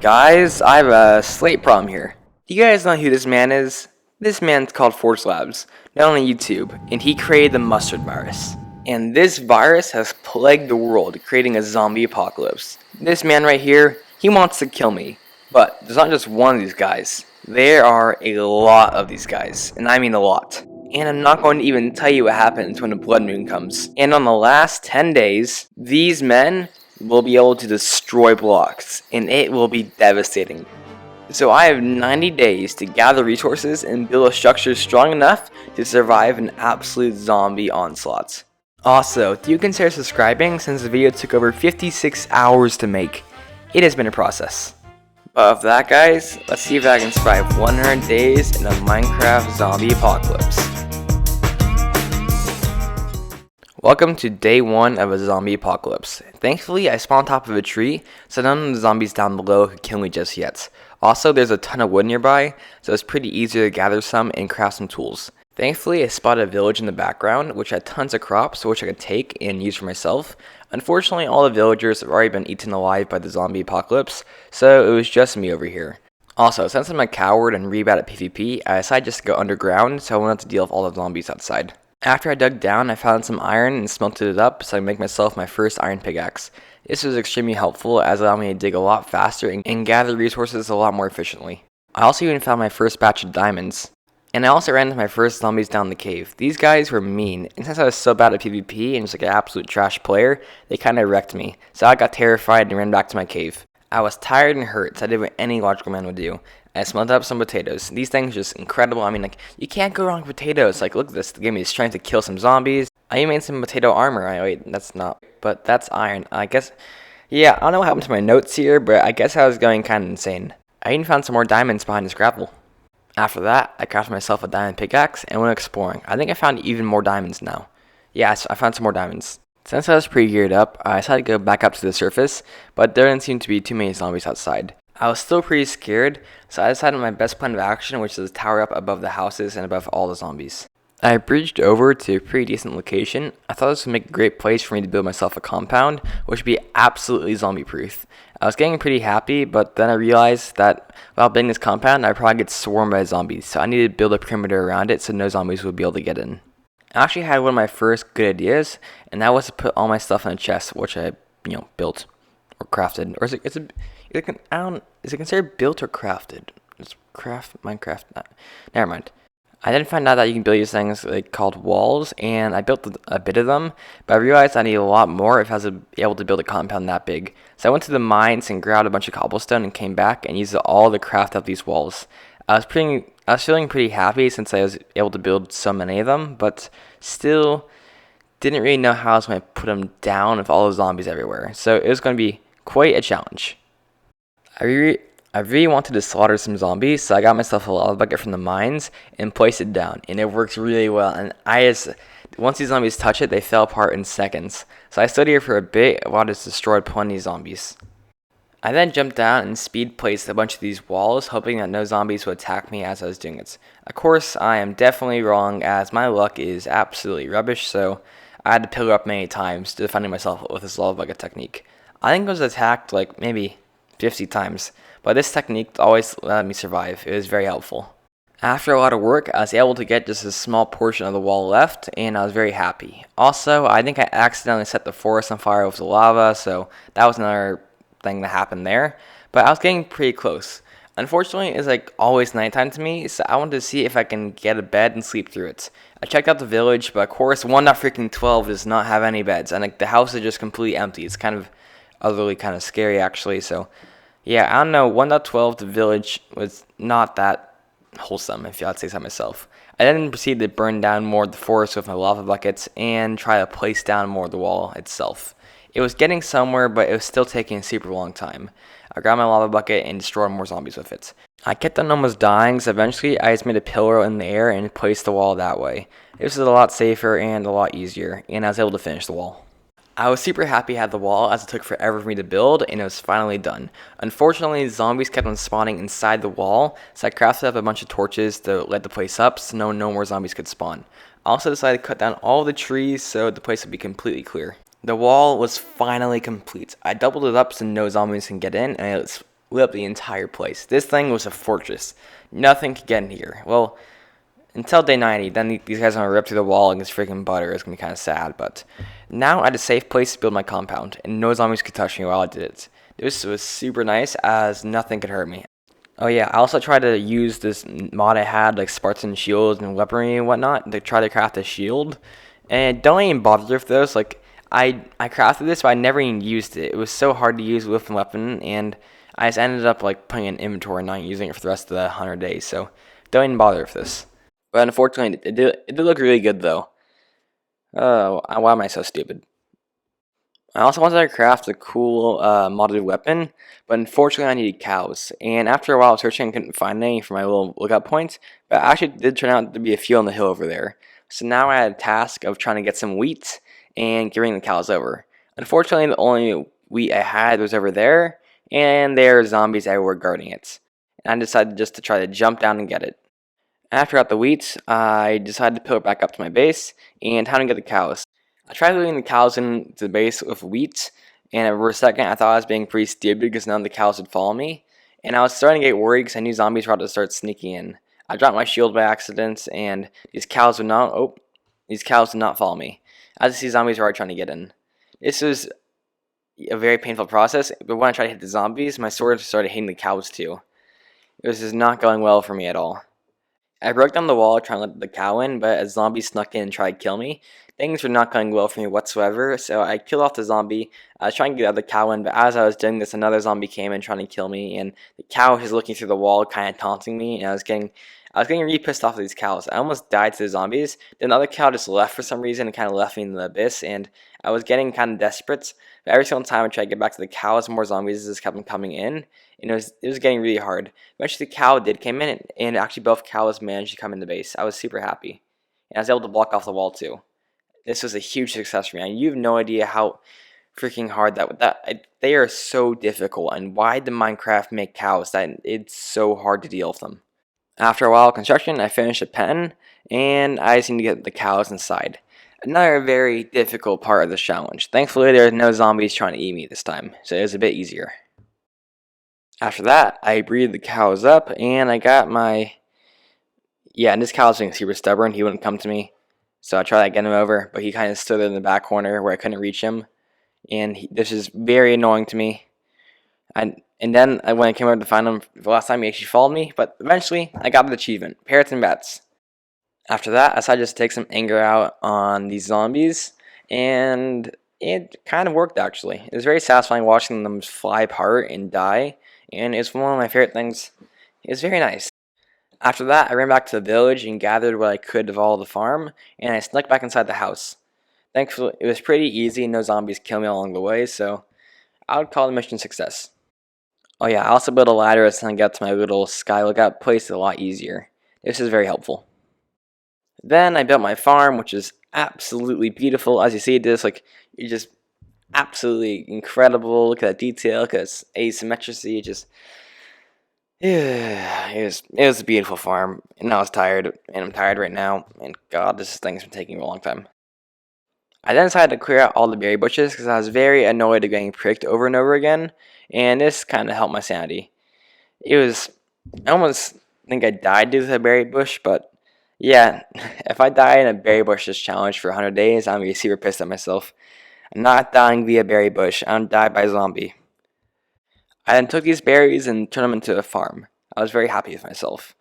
Guys, I have a slate problem here. Do you guys know who this man is? This man's called Forge Labs, not on YouTube, and he created the mustard virus. And this virus has plagued the world, creating a zombie apocalypse. This man right here, he wants to kill me. But there's not just one of these guys. There are a lot of these guys, and I mean a lot. And I'm not going to even tell you what happens when the blood moon comes. And on the last 10 days, these men will be able to destroy blocks, and it will be devastating. So I have 90 days to gather resources and build a structure strong enough to survive an absolute zombie onslaught. Also, do you consider subscribing since the video took over 56 hours to make? It has been a process. But with that, guys, let's see if I can survive 100 days in a Minecraft zombie apocalypse. Welcome to day 1 of a zombie apocalypse. Thankfully, I spawned on top of a tree, so none of the zombies down below could kill me just yet. Also, there's a ton of wood nearby, so it's pretty easy to gather some and craft some tools. Thankfully, I spotted a village in the background, which had tons of crops, which I could take and use for myself. Unfortunately, all the villagers have already been eaten alive by the zombie apocalypse, so it was just me over here. Also, since I'm a coward and really bad at PvP, I decided just to go underground, so I won't have to deal with all the zombies outside. After I dug down, I found some iron and smelted it up so I could make myself my first iron pickaxe. This was extremely helpful as it allowed me to dig a lot faster and gather resources a lot more efficiently. I also even found my first batch of diamonds. And I also ran into my first zombies down the cave. These guys were mean, and since I was so bad at PvP and just like an absolute trash player, they kinda wrecked me. So I got terrified and ran back to my cave. I was tired and hurt, so I did what any logical man would do. I smelted up some potatoes. These things are just incredible. I mean, like, you can't go wrong with potatoes. Like, look at this. They gave me the strength to kill some zombies. I even made some potato armor. Wait, that's not. But that's iron. I guess. Yeah, I don't know what happened to my notes here, but I guess I was going kind of insane. I even found some more diamonds behind this gravel. After that, I crafted myself a diamond pickaxe and went exploring. I think I found even more diamonds now. Yes, I found some more diamonds. Since I was pretty geared up, I decided to go back up to the surface, but there didn't seem to be too many zombies outside. I was still pretty scared, so I decided on my best plan of action, which is to tower up above the houses and above all the zombies. I bridged over to a pretty decent location. I thought this would make a great place for me to build myself a compound, which would be absolutely zombie-proof. I was getting pretty happy, but then I realized that while building this compound, I'd probably get swarmed by zombies, so I needed to build a perimeter around it so no zombies would be able to get in. I actually had one of my first good ideas, and that was to put all my stuff in a chest, which I, built or crafted, or is it considered built or crafted? It's Minecraft. Never mind. I then found out that you can build these things called walls, and I built a bit of them, but I realized I need a lot more if I was able to build a compound that big. So I went to the mines and grabbed a bunch of cobblestone and came back and used it all to craft up these walls. I was feeling pretty happy since I was able to build so many of them, but still didn't really know how I was going to put them down with all the zombies everywhere. So it was going to be quite a challenge. I really wanted to slaughter some zombies, so I got myself a lava bucket from the mines and placed it down, and it works really well. And once these zombies touch it, they fell apart in seconds. So I stood here for a bit while I just destroyed plenty of zombies. I then jumped down and speed placed a bunch of these walls, hoping that no zombies would attack me as I was doing it. Of course, I am definitely wrong, as my luck is absolutely rubbish, so I had to pillar up many times, defending myself with this lava bucket technique. I think I was attacked maybe 50 times, but this technique always let me survive. It was very helpful. After a lot of work, I was able to get just a small portion of the wall left, and I was very happy. Also, I think I accidentally set the forest on fire with the lava, so that was another thing that happened there, but I was getting pretty close. Unfortunately, it's always nighttime to me, so I wanted to see if I can get a bed and sleep through it. I checked out the village, but of course 1.12 does not have any beds, and the house is just completely empty. It's kind of otherly kind of scary actually, so yeah, I don't know, 1.12 the village was not that wholesome, if I'd say so myself. I then proceeded to burn down more of the forest with my lava buckets and try to place down more of the wall itself. It was getting somewhere, but it was still taking a super long time. I grabbed my lava bucket and destroyed more zombies with it. I kept on almost dying, so eventually I just made a pillar in the air and placed the wall that way. This was a lot safer and a lot easier, and I was able to finish the wall. I was super happy I had the wall, as it took forever for me to build, and it was finally done. Unfortunately, zombies kept on spawning inside the wall, so I crafted up a bunch of torches to light the place up so no more zombies could spawn. I also decided to cut down all the trees so the place would be completely clear. The wall was finally complete. I doubled it up so no zombies can get in, and lit up the entire place. This thing was a fortress. Nothing could get in here. Well, until day 90, then these guys are gonna rip through the wall and it's freaking butter. It's gonna be kind of sad, but now I had a safe place to build my compound, and no zombies could touch me while I did it. This was super nice, as nothing could hurt me. Oh yeah, I also tried to use this mod I had, like Spartan shields and weaponry and whatnot, to try to craft a shield. And don't even bother with those. Like I crafted this, but I never even used it. It was so hard to use with a weapon, and I just ended up like putting it in inventory and not using it for the rest of the 100 days. So don't even bother with this. But unfortunately, it did look really good though. Oh, why am I so stupid? I also wanted to craft a cool modded weapon, but unfortunately I needed cows. And after a while of searching, I couldn't find any for my little lookout points, but actually did turn out to be a few on the hill over there. So now I had a task of trying to get some wheat and giving the cows over. Unfortunately, the only wheat I had was over there, and there are zombies everywhere guarding it. And I decided just to try to jump down and get it. After I got the wheat, I decided to put it back up to my base, and time to get the cows. I tried leading the cows into the base with wheat, and for a second I thought I was being pretty stupid because none of the cows would follow me. And I was starting to get worried because I knew zombies were about to start sneaking in. I dropped my shield by accident, and these cows would not follow me. As you see, zombies were already trying to get in. This was a very painful process, but when I tried to hit the zombies, my sword started hitting the cows too. It was just not going well for me at all. I broke down the wall trying to let the cow in, but as zombies snuck in and tried to kill me, things were not going well for me whatsoever, so I killed off the zombie. I was trying to get the other cow in, but as I was doing this, another zombie came in trying to kill me, and the cow was looking through the wall, kind of taunting me, and I was getting really pissed off at these cows. I almost died to the zombies. Then the other cow just left for some reason and kind of left me in the abyss, and I was getting kind of desperate. But every single time I tried to get back to the cows, more zombies just kept coming in, and it was getting really hard. Eventually, the cow did come in, and actually both cows managed to come in the base. I was super happy, and I was able to block off the wall too. This was a huge success for me. And you have no idea how freaking hard they are so difficult, and why did Minecraft make cows that it's so hard to deal with them. After a while of construction, I finished a pen, and I just need to get the cows inside. Another very difficult part of the challenge. Thankfully, there are no zombies trying to eat me this time, so it was a bit easier. After that, I breeded the cows up, and I got my... Yeah, and this cow was being super stubborn. He wouldn't come to me, so I tried to get him over, but he kind of stood in the back corner where I couldn't reach him, and this is very annoying to me. And then when I came over to find him the last time, he actually followed me, but eventually I got the achievement, parrots and bats. After that, I decided just to take some anger out on these zombies, and it kind of worked actually. It was very satisfying watching them fly apart and die, and it's one of my favorite things. It was very nice. After that, I ran back to the village and gathered what I could of all the farm, and I snuck back inside the house. Thankfully, it was pretty easy and no zombies killed me along the way, so I would call the mission a success. Oh yeah, I also built a ladder so I can get to my little sky lookout place a lot easier. This is very helpful. Then I built my farm, which is absolutely beautiful. As you see, it's just absolutely incredible. Look at that detail, look at this asymmetry. It was a beautiful farm, and I was tired, and I'm tired right now. And God, this thing's been taking a long time. I then decided to clear out all the berry bushes because I was very annoyed at getting pricked over and over again, and this kind of helped my sanity. I almost think I died due to the berry bush, but yeah, if I die in a berry bush this challenge for 100 days, I'm going to be super pissed at myself. I'm not dying via berry bush, I'm dying by zombie. I then took these berries and turned them into a farm. I was very happy with myself.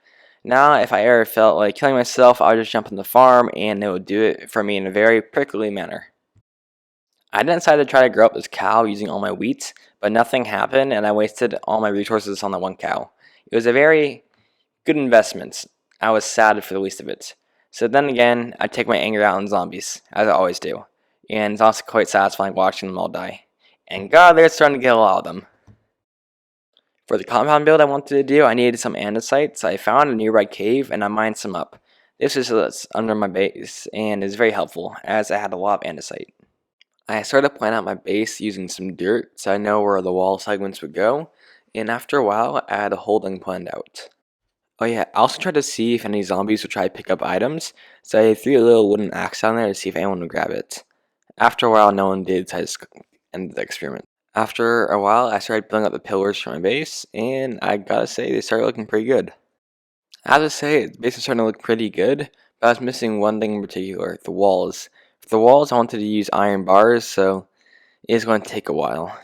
Now, if I ever felt like killing myself, I would just jump on the farm, and it would do it for me in a very prickly manner. I then decided to try to grow up this cow using all my wheat, but nothing happened, and I wasted all my resources on that one cow. It was a very good investment. I was sad for the least of it. So then again, I take my anger out on zombies, as I always do. And it's also quite satisfying watching them all die. And God, they're starting to get a lot of them. For the compound build I wanted to do, I needed some andesite, so I found a nearby cave and I mined some up. This is under my base and is very helpful, as I had a lot of andesite. I started to plan out my base using some dirt, so I know where the wall segments would go, and after a while, I had a whole thing planned out. Oh yeah, I also tried to see if any zombies would try to pick up items, so I threw a little wooden axe down there to see if anyone would grab it. After a while, no one did, so I just ended the experiment. After a while, I started building up the pillars for my base, and I gotta say, they started looking pretty good. I have to say, the base is starting to look pretty good, but I was missing one thing in particular, the walls. For the walls, I wanted to use iron bars, so it is going to take a while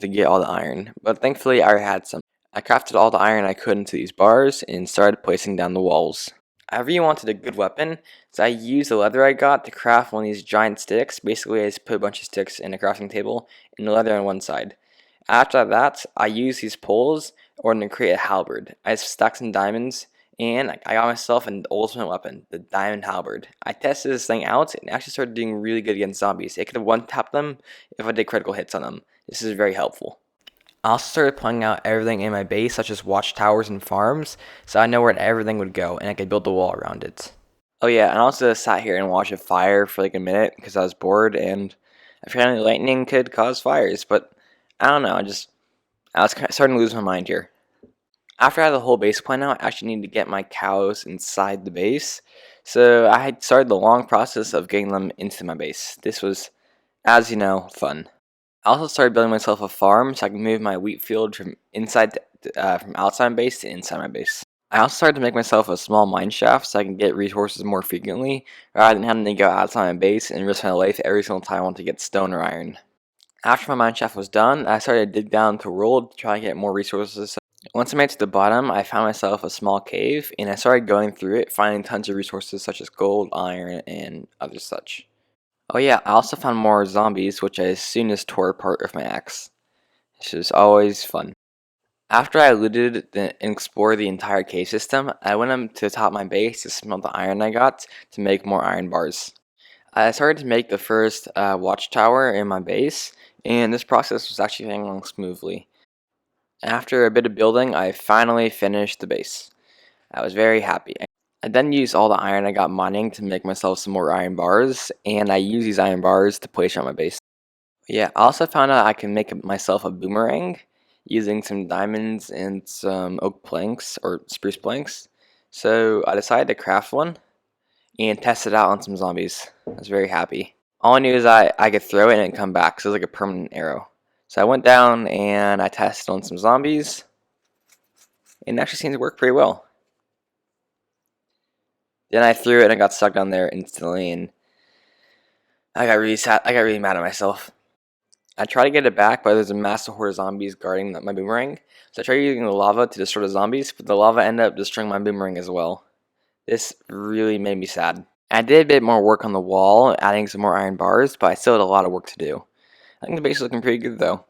to get all the iron, but thankfully I had some. I crafted all the iron I could into these bars and started placing down the walls. I really wanted a good weapon, so I used the leather I got to craft one of these giant sticks. Basically, I just put a bunch of sticks in a crafting table and the leather on one side. After that, I used these poles in order to create a halberd. I stacked some diamonds, and I got myself an ultimate weapon, the diamond halberd. I tested this thing out and actually started doing really good against zombies. It could have one-tapped them if I did critical hits on them. This is very helpful. I also started planning out everything in my base, such as watchtowers and farms, so I know where everything would go, and I could build the wall around it. Oh yeah, and I also sat here and watched a fire for like a minute because I was bored, and apparently lightning could cause fires, but I don't know, I was starting to lose my mind here. After I had the whole base plan out, I actually needed to get my cows inside the base, so I had started the long process of getting them into my base. This was, as you know, fun. I also started building myself a farm so I can move my wheat field from from outside my base to inside my base. I also started to make myself a small mine shaft so I can get resources more frequently, rather than having to go outside my base and risk my life every single time I want to get stone or iron. After my mine shaft was done, I started to dig down to roll to try and get more resources. Once I made it to the bottom, I found myself a small cave, and I started going through it, finding tons of resources such as gold, iron, and other such. Oh yeah, I also found more zombies, which I as soon as tore apart with my axe. This is always fun. After I looted and explored the entire cave system, I went up to the top of my base to smelt the iron I got to make more iron bars. I started to make the first watchtower in my base, and this process was actually going along smoothly. After a bit of building, I finally finished the base. I was very happy. I then used all the iron I got mining to make myself some more iron bars, and I used these iron bars to place around my base. Yeah, I also found out I can make myself a boomerang using some diamonds and some oak planks or spruce planks. So I decided to craft one and test it out on some zombies. I was very happy. All I knew is I could throw it and it'd come back, so it was like a permanent arrow. So I went down and I tested on some zombies, and it actually seemed to work pretty well. Then I threw it and I got stuck down there instantly, and I got really sad. I got really mad at myself. I tried to get it back, but there's a massive horde of zombies guarding my boomerang. So I tried using the lava to destroy the zombies, but the lava ended up destroying my boomerang as well. This really made me sad. I did a bit more work on the wall, adding some more iron bars, but I still had a lot of work to do. I think the base is looking pretty good though.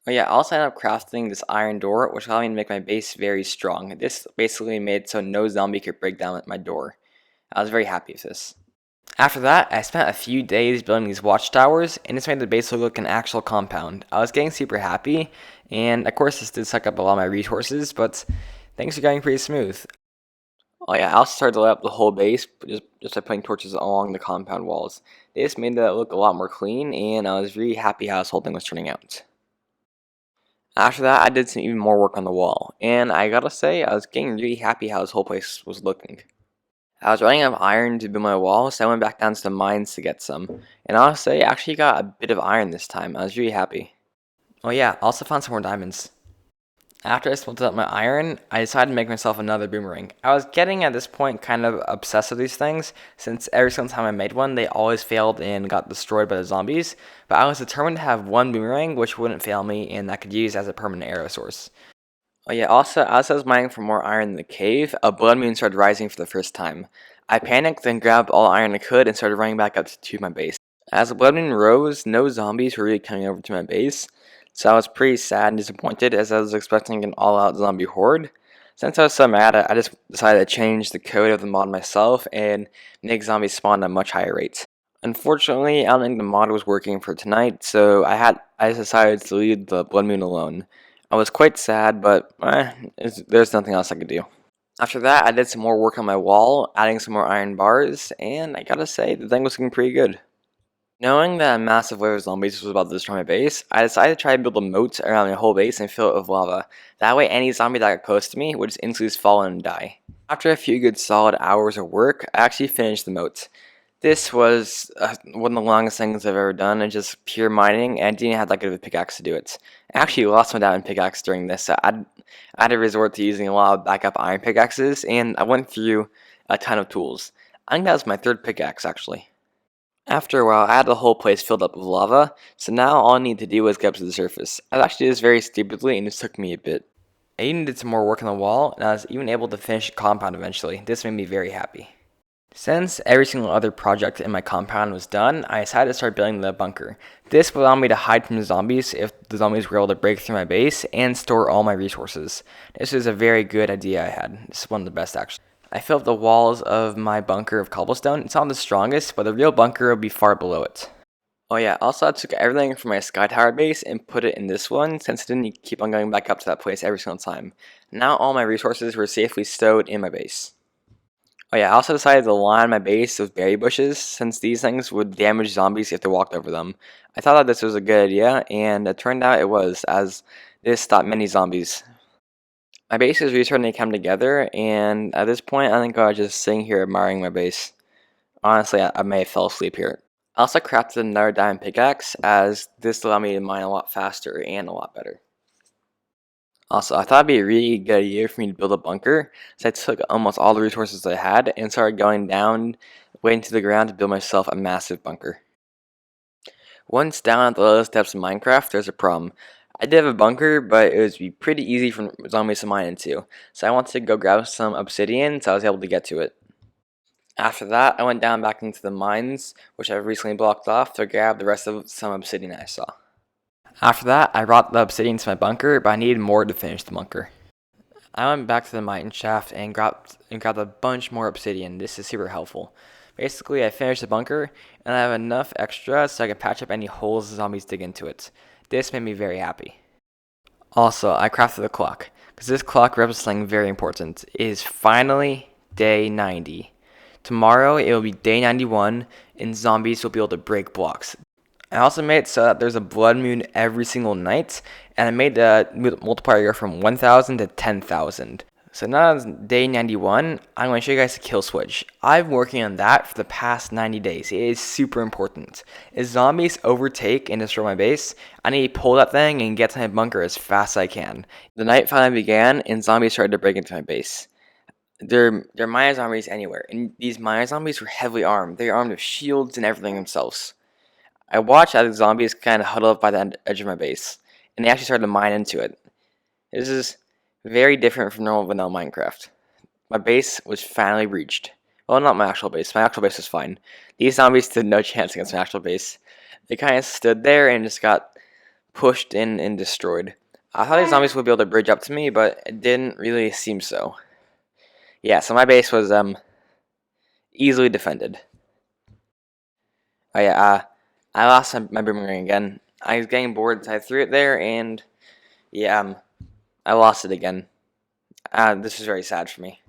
Oh yeah, I also ended up crafting this iron door, which allowed me to make my base very strong. This basically made it so no zombie could break down my door. I was very happy with this. After that, I spent a few days building these watchtowers, and this made the base look like an actual compound. I was getting super happy, and of course this did suck up a lot of my resources, but things are going pretty smooth. Oh yeah, I also started to light up the whole base just by putting torches along the compound walls. This made it look a lot more clean, and I was really happy how this whole thing was turning out. After that, I did some even more work on the wall, and I gotta say, I was getting really happy how this whole place was looking. I was running out of iron to build my wall, so I went back down to the mines to get some. And honestly, I actually got a bit of iron this time. I was really happy. Oh yeah, I also found some more diamonds. After I smelted up my iron, I decided to make myself another boomerang. I was getting at this point kind of obsessed with these things, since every single time I made one, they always failed and got destroyed by the zombies. But I was determined to have one boomerang which wouldn't fail me and I could use as a permanent arrow source. Oh yeah, also, as I was mining for more iron in the cave, a blood moon started rising for the first time. I panicked, then grabbed all the iron I could and started running back up to my base. As the blood moon rose, no zombies were really coming over to my base, so I was pretty sad and disappointed as I was expecting an all-out zombie horde. Since I was so mad, I just decided to change the code of the mod myself and make zombies spawn at a much higher rate. Unfortunately, I don't think the mod was working for tonight, so I decided to leave the blood moon alone. I was quite sad, but there's nothing else I could do. After that, I did some more work on my wall, adding some more iron bars, and I gotta say, the thing was looking pretty good. Knowing that a massive wave of zombies was about to destroy my base, I decided to try to build a moat around my whole base and fill it with lava. That way, any zombie that got close to me would just instantly fall in and die. After a few good solid hours of work, I actually finished the moat. This was one of the longest things I've ever done, and just pure mining, and I didn't have that good of a pickaxe to do it. I actually lost my diamond pickaxe during this, so I had to resort to using a lot of backup iron pickaxes, and I went through a ton of tools. I think that was my third pickaxe, actually. After a while, I had the whole place filled up with lava, so now all I need to do was get up to the surface. I actually did this very stupidly, and it took me a bit. I even did some more work on the wall, and I was even able to finish the compound eventually. This made me very happy. Since every single other project in my compound was done, I decided to start building the bunker. This would allow me to hide from the zombies if the zombies were able to break through my base and store all my resources. This is a very good idea I had. This is one of the best, actually. I filled the walls of my bunker of cobblestone. It's not the strongest, but the real bunker will be far below it. Oh yeah, also I took everything from my sky tower base and put it in this one since I didn't keep on going back up to that place every single time. Now all my resources were safely stowed in my base. Oh yeah, I also decided to line my base with berry bushes, since these things would damage zombies if they walked over them. I thought that this was a good idea, and it turned out it was, as this stopped many zombies. My base is really starting to come together, and at this point, I think I was just sitting here admiring my base. Honestly, I may have fell asleep here. I also crafted another diamond pickaxe, as this allowed me to mine a lot faster and a lot better. Also, I thought it'd be a really good idea for me to build a bunker, so I took almost all the resources I had and started going down, way into the ground to build myself a massive bunker. Once down at the lowest depths of Minecraft, there's a problem. I did have a bunker, but it would be pretty easy for zombies to mine into, so I wanted to go grab some obsidian, so I was able to get to it. After that, I went down back into the mines, which I've recently blocked off, to grab the rest of some obsidian I saw. After that, I brought the obsidian to my bunker, but I needed more to finish the bunker. I went back to the mine shaft and grabbed a bunch more obsidian. This is super helpful. Basically, I finished the bunker, and I have enough extra so I can patch up any holes the zombies dig into it. This made me very happy. Also, I crafted a clock, because this clock represents something very important. It is finally day 90. Tomorrow, it will be day 91, and zombies will be able to break blocks. I also made it so that there's a blood moon every single night, and I made the multiplier go from 1,000 to 10,000. So now it's day 91, I'm going to show you guys the kill switch. I've been working on that for the past 90 days. It is super important. If zombies overtake and destroy my base, I need to pull that thing and get to my bunker as fast as I can. The night finally began, and zombies started to break into my base. There are miner zombies anywhere, and these miner zombies were heavily armed. They were armed with shields and everything themselves. I watched as the zombies kind of huddled up by the edge of my base, and they actually started to mine into it. This is very different from normal vanilla Minecraft. My base was finally reached. Well, not my actual base. My actual base was fine. These zombies stood no chance against my actual base. They kind of stood there and just got pushed in and destroyed. I thought these zombies would be able to bridge up to me, but it didn't really seem so. Yeah, so my base was easily defended. Oh yeah, I lost my boomerang again. I was getting bored, so I threw it there, and yeah, I lost it again. This is very sad for me.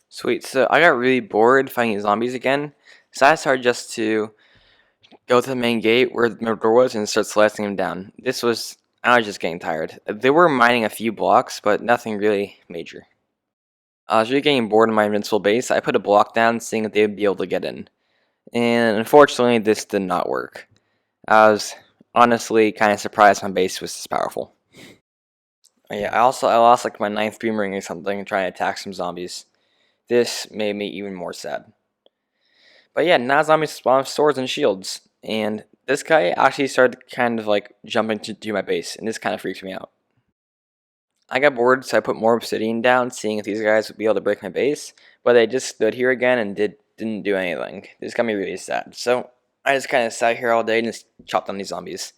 Sweet, so I got really bored fighting zombies again, so I started just to go to the main gate where the door was and start slicing them down. I was just getting tired. They were mining a few blocks, but nothing really major. I was really getting bored in my invincible base. I put a block down, seeing if they would be able to get in. And unfortunately, this did not work. I was honestly kind of surprised my base was this powerful. Yeah, I lost like my ninth boomerang or something trying to attack some zombies. This made me even more sad. But yeah, now zombies spawn with swords and shields, and this guy actually started kind of like jumping to my base, and this kind of freaks me out. I got bored, so I put more obsidian down, seeing if these guys would be able to break my base, but they just stood here again and didn't do anything. This got me really sad. So I just kind of sat here all day and just chopped on these zombies.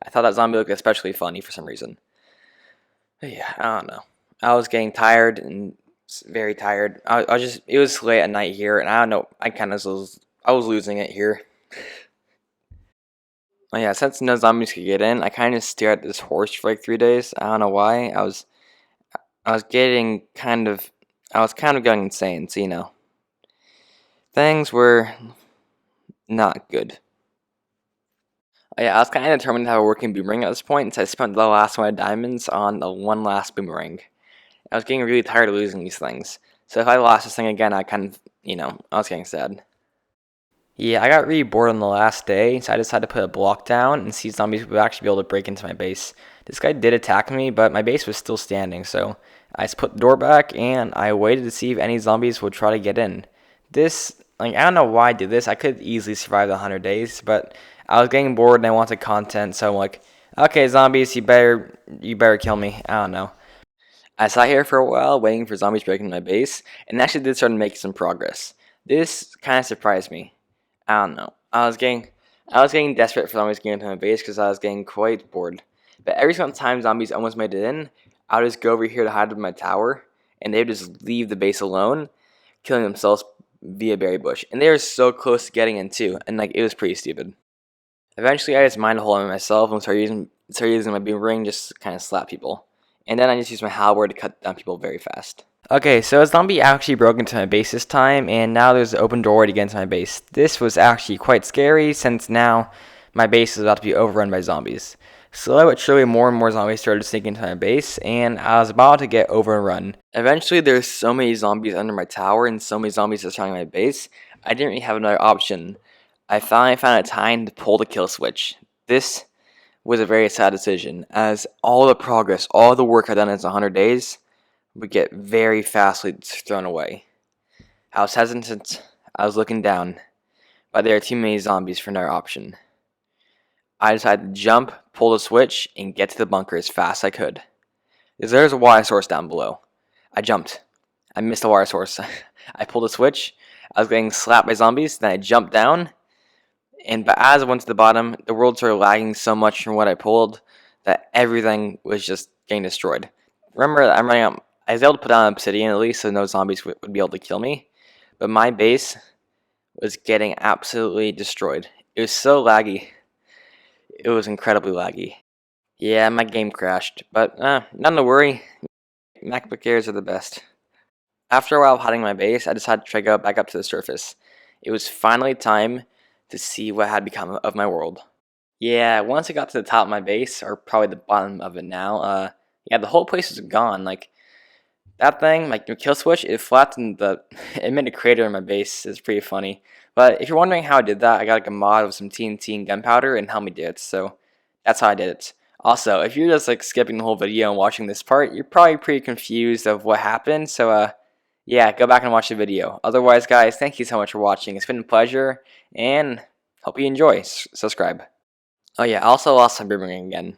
I thought that zombie looked especially funny for some reason. But yeah, I don't know. I was getting tired and very tired. It was late at night here, and I don't know. I was losing it here. Oh yeah, since no zombies could get in, I kind of stared at this horse for like 3 days. I don't know why. I was getting kind of, I was kind of going insane. So things were not good. Oh yeah, I was kind of determined to have a working boomerang at this point, so I spent the last of my diamonds on the one last boomerang. I was getting really tired of losing these things. So if I lost this thing again, I kind of, I was getting sad. Yeah, I got really bored on the last day, so I decided to put a block down and see zombies would actually be able to break into my base. This guy did attack me, but my base was still standing, so I just put the door back and I waited to see if any zombies would try to get in. I don't know why I did this. I could easily survive the 100 days, but I was getting bored and I wanted content, so I'm like, okay, zombies, you better kill me. I don't know. I sat here for a while waiting for zombies breaking into my base, and actually did start making some progress. This kind of surprised me. I don't know. I was getting desperate for zombies getting into my base because I was getting quite bored. But every single time zombies almost made it in, I would just go over here to hide in my tower, and they would just leave the base alone, killing themselves via berry bush. And they were so close to getting in too, and it was pretty stupid. Eventually, I just mined a hole in myself and started using my boomerang just to kind of slap people. And then I just used my halberd to cut down people very fast. Okay, so a zombie actually broke into my base this time, and now there's an open door to get into my base. This was actually quite scary, since now my base is about to be overrun by zombies. Slowly but surely, more and more zombies started sneaking into my base, and I was about to get overrun. Eventually, there's so many zombies under my tower, and so many zombies surrounding my base, I didn't really have another option. I finally found a time to pull the kill switch. This was a very sad decision, as all the progress, all the work I'd done in 100 days, would get very fastly thrown away. I was hesitant, I was looking down, but there are too many zombies for another option. I decided to jump, pull the switch, and get to the bunker as fast as I could. There's a water source down below. I jumped. I missed the water source. I pulled the switch. I was getting slapped by zombies, then I jumped down, but as I went to the bottom, the world started lagging so much from what I pulled that everything was just getting destroyed. Remember, I'm running out. I was able to put down obsidian at least, so no zombies would be able to kill me. But my base was getting absolutely destroyed. It was so laggy. It was incredibly laggy. Yeah, my game crashed, but not to worry. MacBook Airs are the best. After a while of hiding in my base, I decided to try to go back up to the surface. It was finally time to see what had become of my world. Yeah, once I got to the top of my base, or probably the bottom of it now, yeah, the whole place was gone. That thing, the kill switch, it flattened it made a crater in my base. It's pretty funny. But if you're wondering how I did that, I got a mod of some TNT and gunpowder and helped me do it. So that's how I did it. Also, if you're just skipping the whole video and watching this part, you're probably pretty confused of what happened. So yeah, go back and watch the video. Otherwise, guys, thank you so much for watching. It's been a pleasure, and hope you enjoy. Subscribe. Oh yeah, I also lost my boomerang again.